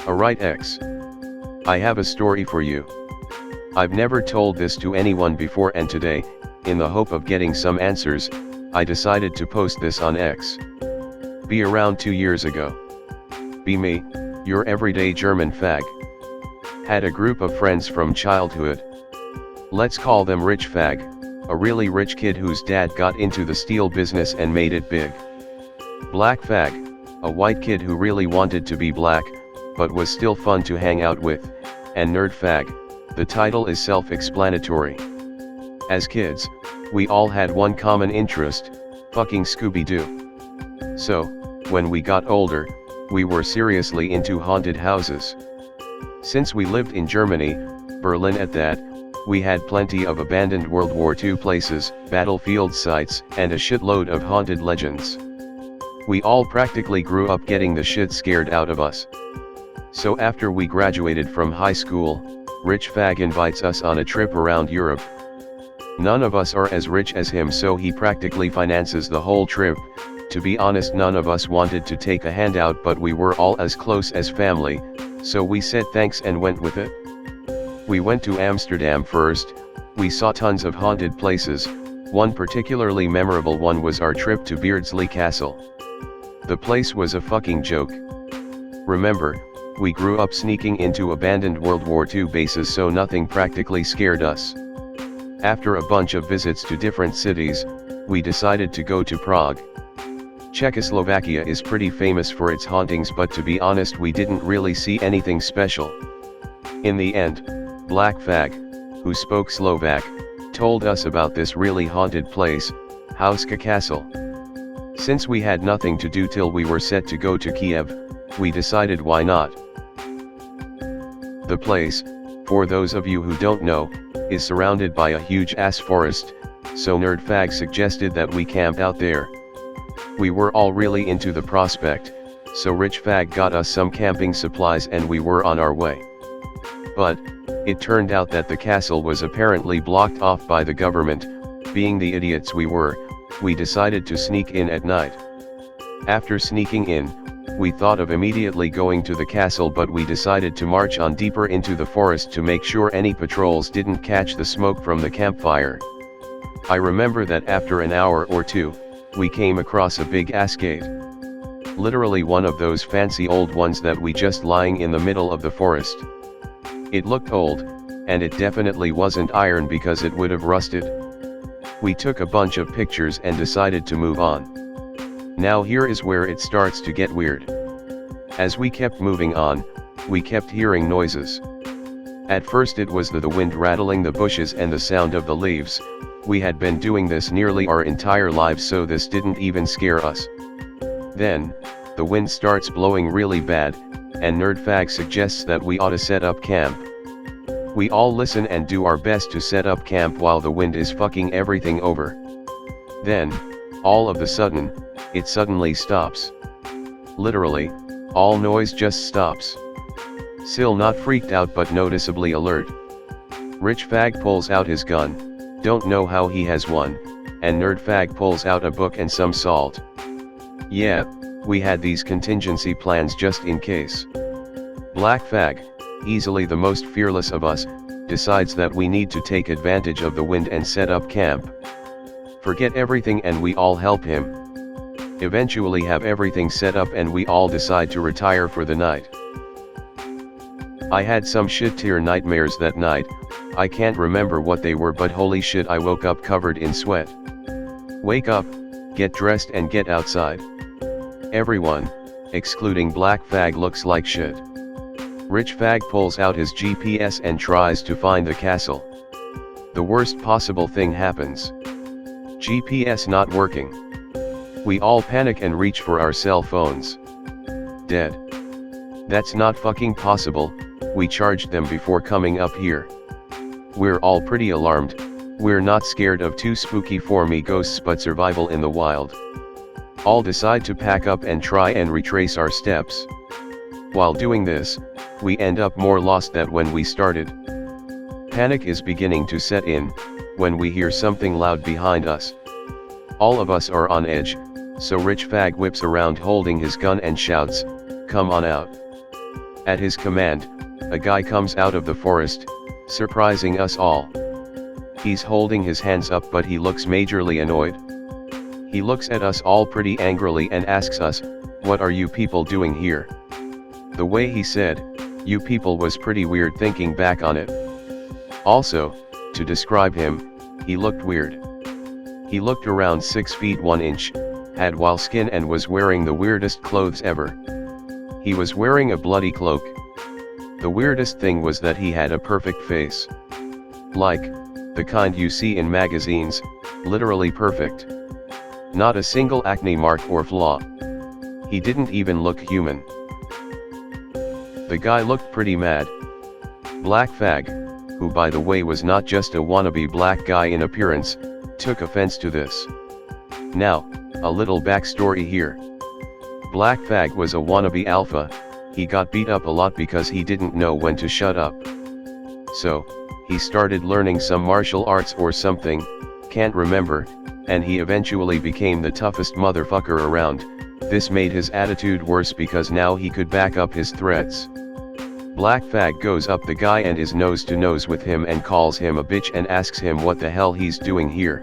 Alright X. I have a story for you. I've never told this to anyone before, and today, in the hope of getting some answers, I decided to post this on X. Be around 2 years ago. Be me, your everyday German fag. Had a group of friends from childhood. Let's call them Rich Fag, a really rich kid whose dad got into the steel business and made it big. Black Fag, a white kid who really wanted to be black, but was still fun to hang out with, and Nerd Fag. The title is self-explanatory. As kids, we all had one common interest, fucking Scooby-Doo. So, when we got older, we were seriously into haunted houses. Since we lived in Germany, Berlin at that, we had plenty of abandoned World War II places, battlefield sites, and a shitload of haunted legends. We all practically grew up getting the shit scared out of us. So after we graduated from high school, Rich Fag invites us on a trip around Europe. None of us are as rich as him, so he practically finances the whole trip. To be honest, none of us wanted to take a handout, but we were all as close as family, so we said thanks and went with it. We went to Amsterdam first. We saw tons of haunted places. One particularly memorable one was our trip to Beardsley Castle. The place was a fucking joke. Remember, we grew up sneaking into abandoned World War II bases, so nothing practically scared us. After a bunch of visits to different cities, we decided to go to Prague. Czechoslovakia is pretty famous for its hauntings, but to be honest, we didn't really see anything special. In the end, Black Fag, who spoke Slovak, told us about this really haunted place, Kekke Castle. Since we had nothing to do till we were set to go to Kiev, we decided why not. The place, for those of you who don't know, is surrounded by a huge ass forest, so Nerd Fag suggested that we camp out there. We were all really into the prospect, so Rich Fag got us some camping supplies and we were on our way. But, it turned out that the castle was apparently blocked off by the government. Being the idiots we were, we decided to sneak in at night. After sneaking in, we thought of immediately going to the castle, but we decided to march on deeper into the forest to make sure any patrols didn't catch the smoke from the campfire. I remember that after an hour or two, we came across a big ass gate. Literally one of those fancy old ones that we just lying in the middle of the forest. It looked old, and it definitely wasn't iron because it would have rusted. We took a bunch of pictures and decided to move on. Now here is where it starts to get weird. As we kept moving on, we kept hearing noises. At first it was the wind rattling the bushes and the sound of the leaves. We had been doing this nearly our entire lives, so this didn't even scare us. Then, the wind starts blowing really bad, and Nerd Fag suggests that we ought to set up camp. We all listen and do our best to set up camp while the wind is fucking everything over. Then, all of a sudden, it suddenly stops. Literally, all noise just stops. Still not freaked out but noticeably alert. Rich Fag pulls out his gun, don't know how he has one, and Nerd Fag pulls out a book and some salt. Yeah, we had these contingency plans just in case. Black Fag, easily the most fearless of us, decides that we need to take advantage of the wind and set up camp. Forget everything and we all help him. Eventually have everything set up and we all decide to retire for the night. I had some shit-tier nightmares that night. I can't remember what they were, but holy shit, I woke up covered in sweat. Wake up, get dressed and get outside. Everyone, excluding Black Fag, looks like shit. Rich Fag pulls out his GPS and tries to find the castle. The worst possible thing happens. GPS not working. We all panic and reach for our cell phones. Dead. That's not fucking possible, we charged them before coming up here. We're all pretty alarmed. We're not scared of too spooky for me ghosts, but survival in the wild. All decide to pack up and try and retrace our steps. While doing this, we end up more lost than when we started. Panic is beginning to set in, when we hear something loud behind us. All of us are on edge, so Rich Fag whips around holding his gun and shouts, "Come on out." At his command, a guy comes out of the forest, surprising us all. He's holding his hands up but he looks majorly annoyed. He looks at us all pretty angrily and asks us, "What are you people doing here?" The way he said, "you people" was pretty weird thinking back on it. Also, to describe him, he looked weird. He looked around 6 feet 1 inch, had wild skin and was wearing the weirdest clothes ever. He was wearing a bloody cloak. The weirdest thing was that he had a perfect face. Like, the kind you see in magazines, literally perfect. Not a single acne mark or flaw. He didn't even look human. The guy looked pretty mad. Black Fag, who by the way was not just a wannabe black guy in appearance, took offense to this. Now, a little backstory here. Black Fag was a wannabe alpha. He got beat up a lot because he didn't know when to shut up. So, he started learning some martial arts or something, can't remember, and he eventually became the toughest motherfucker around. This made his attitude worse because now he could back up his threats. Black Fag goes up the guy and is nose to nose with him and calls him a bitch and asks him what the hell he's doing here.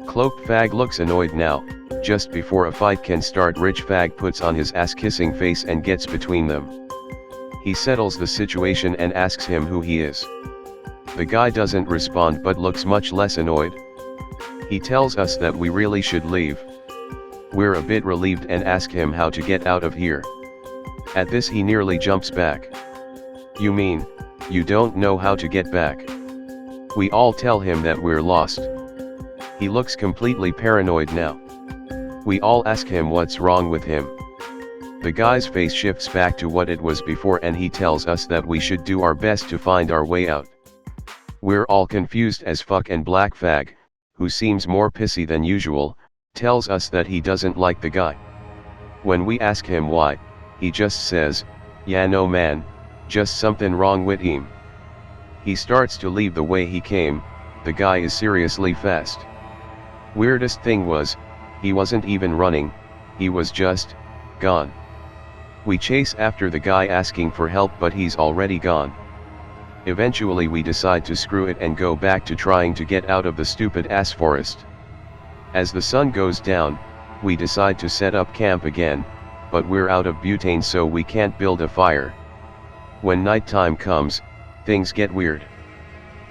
Cloaked Fag looks annoyed now. Just before a fight can start, Rich Fag puts on his ass-kissing face and gets between them. He settles the situation and asks him who he is. The guy doesn't respond but looks much less annoyed. He tells us that we really should leave. We're a bit relieved and ask him how to get out of here. At this he nearly jumps back. "You mean, you don't know how to get back?" We all tell him that we're lost. He looks completely paranoid now. We all ask him what's wrong with him. The guy's face shifts back to what it was before and he tells us that we should do our best to find our way out. We're all confused as fuck and Black Fag, who seems more pissy than usual, tells us that he doesn't like the guy. When we ask him why, he just says, "Yeah no man, just something wrong with him." He starts to leave the way he came. The guy is seriously fast. Weirdest thing was, he wasn't even running, he was just gone. We chase after the guy asking for help but he's already gone. Eventually we decide to screw it and go back to trying to get out of the stupid ass forest. As the sun goes down, we decide to set up camp again, but we're out of butane so we can't build a fire. When nighttime comes, things get weird.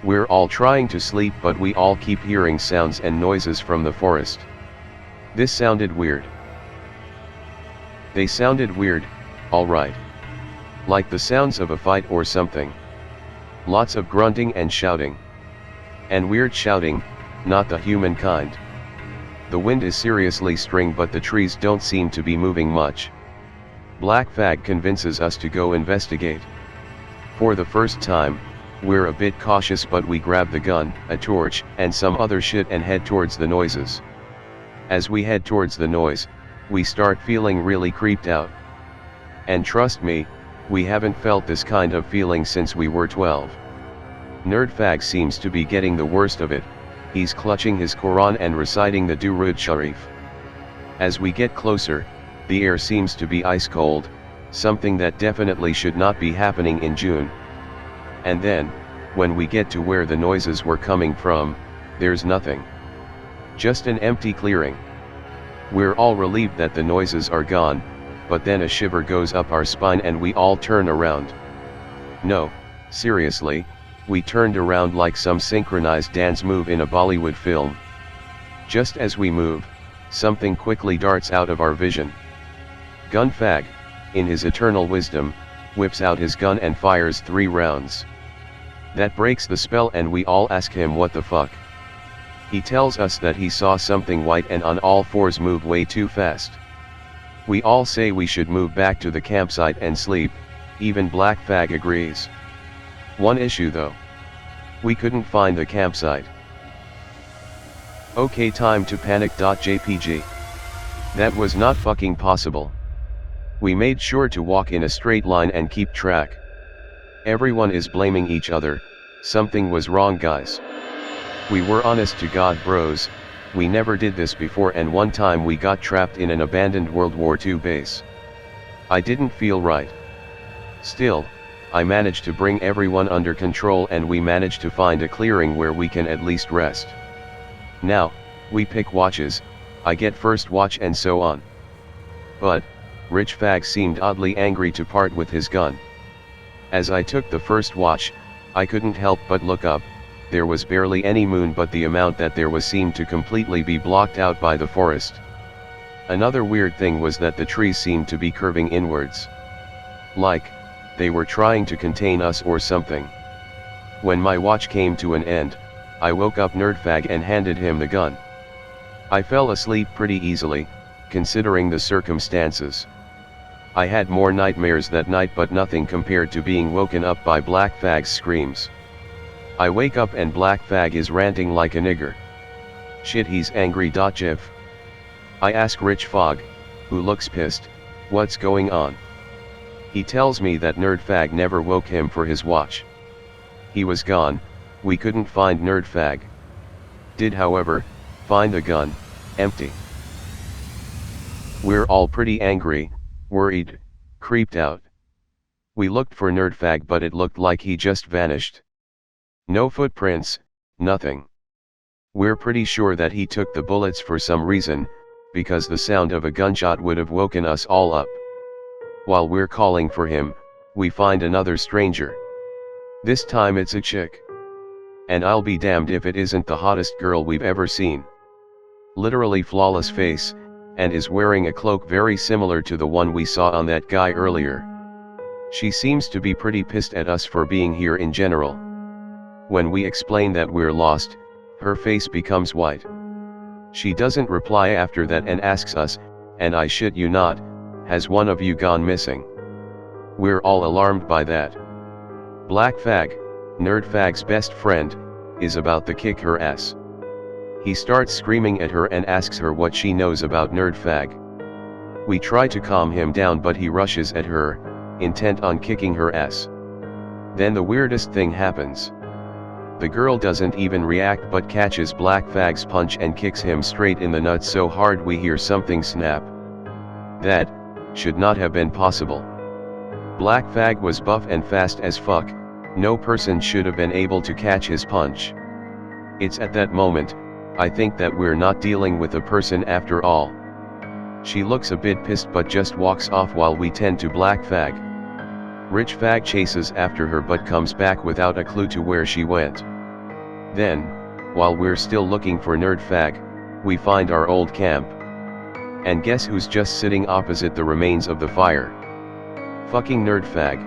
We're all trying to sleep but we all keep hearing sounds and noises from the forest. This sounded weird. They sounded weird, alright. Like the sounds of a fight or something. Lots of grunting and shouting. And weird shouting, not the human kind. The wind is seriously string but the trees don't seem to be moving much. Black Fag convinces us to go investigate. For the first time, we're a bit cautious but we grab the gun, a torch, and some other shit and head towards the noises. As we head towards the noise, we start feeling really creeped out. And trust me, we haven't felt this kind of feeling since we were 12. Nerd Fag seems to be getting the worst of it. He's clutching his Quran and reciting the Durud Sharif. As we get closer, the air seems to be ice cold, something that definitely should not be happening in June. And then, when we get to where the noises were coming from, there's nothing. Just an empty clearing. We're all relieved that the noises are gone, but then a shiver goes up our spine and we all turn around. No, seriously, we turned around like some synchronized dance move in a Bollywood film. Just as we move, something quickly darts out of our vision. Gun Fag, in his eternal wisdom, whips out his gun and fires 3 rounds. That breaks the spell and we all ask him what the fuck. He tells us that he saw something white and on all fours move way too fast. We all say we should move back to the campsite and sleep, even Black Fag agrees. One issue though. We couldn't find the campsite. Okay, time to panic.jpg. That was not fucking possible. We made sure to walk in a straight line and keep track. Everyone is blaming each other. Something was wrong guys. We were honest to God bros, we never did this before and one time we got trapped in an abandoned World War II base. I didn't feel right. Still, I managed to bring everyone under control and we managed to find a clearing where we can at least rest. Now, we pick watches, I get first watch and so on. But, Rich Fag seemed oddly angry to part with his gun. As I took the first watch, I couldn't help but look up. There was barely any moon, but the amount that there was seemed to completely be blocked out by the forest. Another weird thing was that the trees seemed to be curving inwards. Like, they were trying to contain us or something. When my watch came to an end, I woke up Nerdfag and handed him the gun. I fell asleep pretty easily, considering the circumstances. I had more nightmares that night, but nothing compared to being woken up by Black Fag's screams. I wake up and Black Fag is ranting like a nigger. Shit, he's angry. Gif. I ask Rich Fag, who looks pissed, what's going on? He tells me that Nerdfag never woke him for his watch. He was gone, we couldn't find Nerdfag. Did however, find the gun, empty. We're all pretty angry, worried, creeped out. We looked for Nerdfag but it looked like he just vanished. No footprints, nothing. We're pretty sure that he took the bullets for some reason, because the sound of a gunshot would have woken us all up. While we're calling for him, we find another stranger. This time it's a chick. And I'll be damned if it isn't the hottest girl we've ever seen. Literally flawless face, and is wearing a cloak very similar to the one we saw on that guy earlier. She seems to be pretty pissed at us for being here in general. When we explain that we're lost, her face becomes white. She doesn't reply after that and asks us, and I shit you not, has one of you gone missing? We're all alarmed by that. Black Fag, Nerdfag's best friend, is about to kick her ass. He starts screaming at her and asks her what she knows about Nerdfag. We try to calm him down but he rushes at her, intent on kicking her ass. Then the weirdest thing happens. The girl doesn't even react but catches Black Fag's punch and kicks him straight in the nuts so hard we hear something snap. That should not have been possible. Black Fag was buff and fast as fuck, no person should have been able to catch his punch. It's at that moment, I think that we're not dealing with a person after all. She looks a bit pissed but just walks off while we tend to Black Fag. Rich Fag chases after her but comes back without a clue to where she went. Then, while we're still looking for Nerdfag, we find our old camp. And guess who's just sitting opposite the remains of the fire? Fucking Nerdfag.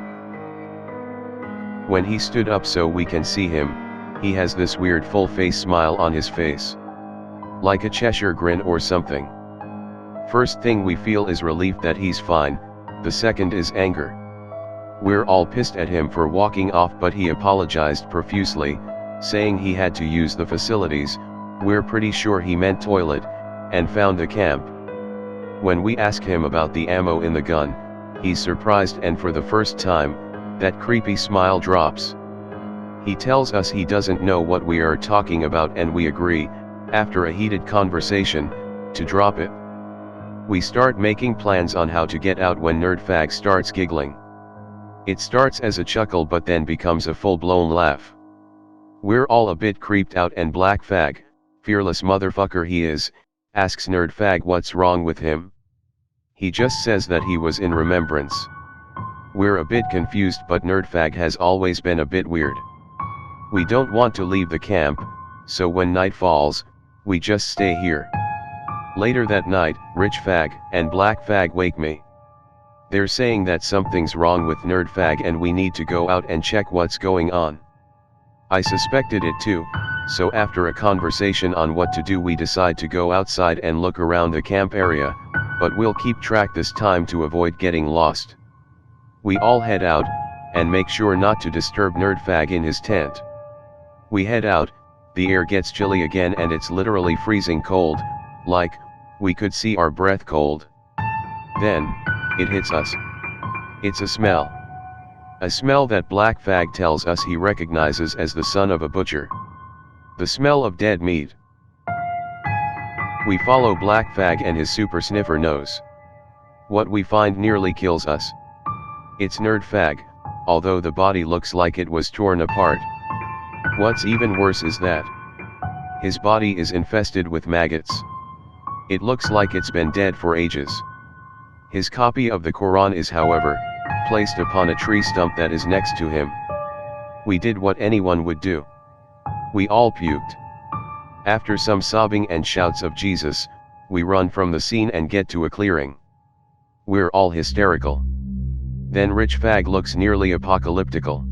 When he stood up so we can see him, he has this weird full face smile on his face. Like a Cheshire grin or something. First thing we feel is relief that he's fine, the second is anger. We're all pissed at him for walking off but he apologized profusely, saying he had to use the facilities, we're pretty sure he meant toilet, and found the camp. When we ask him about the ammo in the gun, he's surprised and for the first time, that creepy smile drops. He tells us he doesn't know what we are talking about and we agree, after a heated conversation, to drop it. We start making plans on how to get out when Nerdfag starts giggling. It starts as a chuckle but then becomes a full-blown laugh. We're all a bit creeped out and Black Fag, fearless motherfucker he is, asks Nerdfag what's wrong with him. He just says that he was in remembrance. We're a bit confused but Nerdfag has always been a bit weird. We don't want to leave the camp, so when night falls, we just stay here. Later that night, Rich Fag and Black Fag wake me. They're saying that something's wrong with Nerdfag and we need to go out and check what's going on. I suspected it too, so after a conversation on what to do we decide to go outside and look around the camp area, but we'll keep track this time to avoid getting lost. We all head out, and make sure not to disturb Nerdfag in his tent. We head out, the air gets chilly again and it's literally freezing cold, like, we could see our breath cold. Then, it hits us. It's a smell. A smell that Black Fag tells us he recognizes as the son of a butcher. The smell of dead meat. We follow Black Fag and his super sniffer nose. What we find nearly kills us. It's Nerdfag, although the body looks like it was torn apart. What's even worse is that his body is infested with maggots. It looks like it's been dead for ages. His copy of the Quran is, however, placed upon a tree stump that is next to him. We did what anyone would do. We all puked. After some sobbing and shouts of Jesus, we run from the scene and get to a clearing. We're all hysterical. Then Rich Fag looks nearly apocalyptical.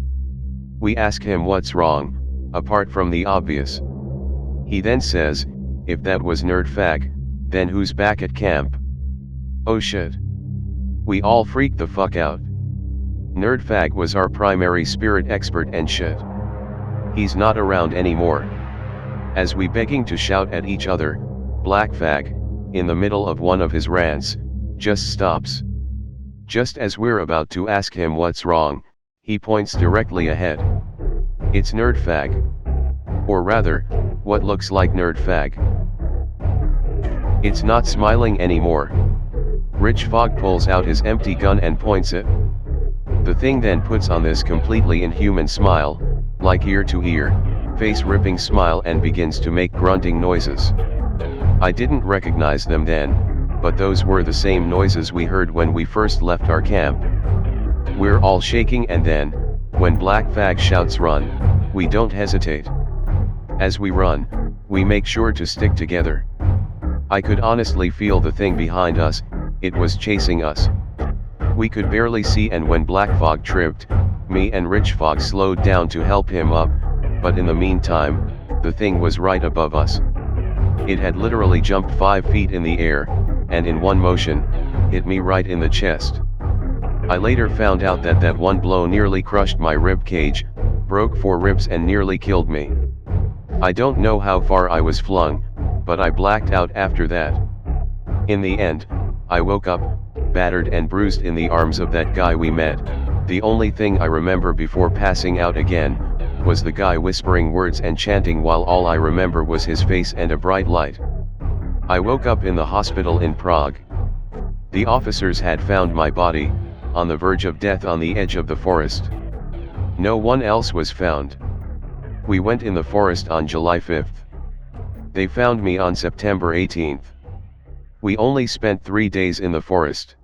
We ask him what's wrong, apart from the obvious. He then says, if that was Nerd Fag, then who's back at camp? Oh shit. We all freaked the fuck out. Nerd Fag was our primary spirit expert and shit. He's not around anymore. As we begging to shout at each other, Black Fag, in the middle of one of his rants, just stops. Just as we're about to ask him what's wrong, he points directly ahead. It's Nerd Fag. Or rather, what looks like Nerd Fag. It's not smiling anymore. Rich Fog pulls out his empty gun and points it. The thing then puts on this completely inhuman smile, like ear to ear, face-ripping smile, and begins to make grunting noises. I didn't recognize them then, but those were the same noises we heard when we first left our camp. We're all shaking, and then, when Black Fag shouts run, we don't hesitate. As we run, we make sure to stick together. I could honestly feel the thing behind us. It was chasing us. We could barely see, and when Black Fog tripped, me and Rich Fog slowed down to help him up, but in the meantime, the thing was right above us. It had literally jumped 5 feet in the air, and in one motion, hit me right in the chest. I later found out that that one blow nearly crushed my rib cage, broke 4 ribs and nearly killed me. I don't know how far I was flung, but I blacked out after that. In the end, I woke up, battered and bruised in the arms of that guy we met. The only thing I remember before passing out again, was the guy whispering words and chanting, while all I remember was his face and a bright light. I woke up in the hospital in Prague. The officers had found my body, on the verge of death on the edge of the forest. No one else was found. We went in the forest on July 5th. They found me on September 18th. We only spent 3 days in the forest.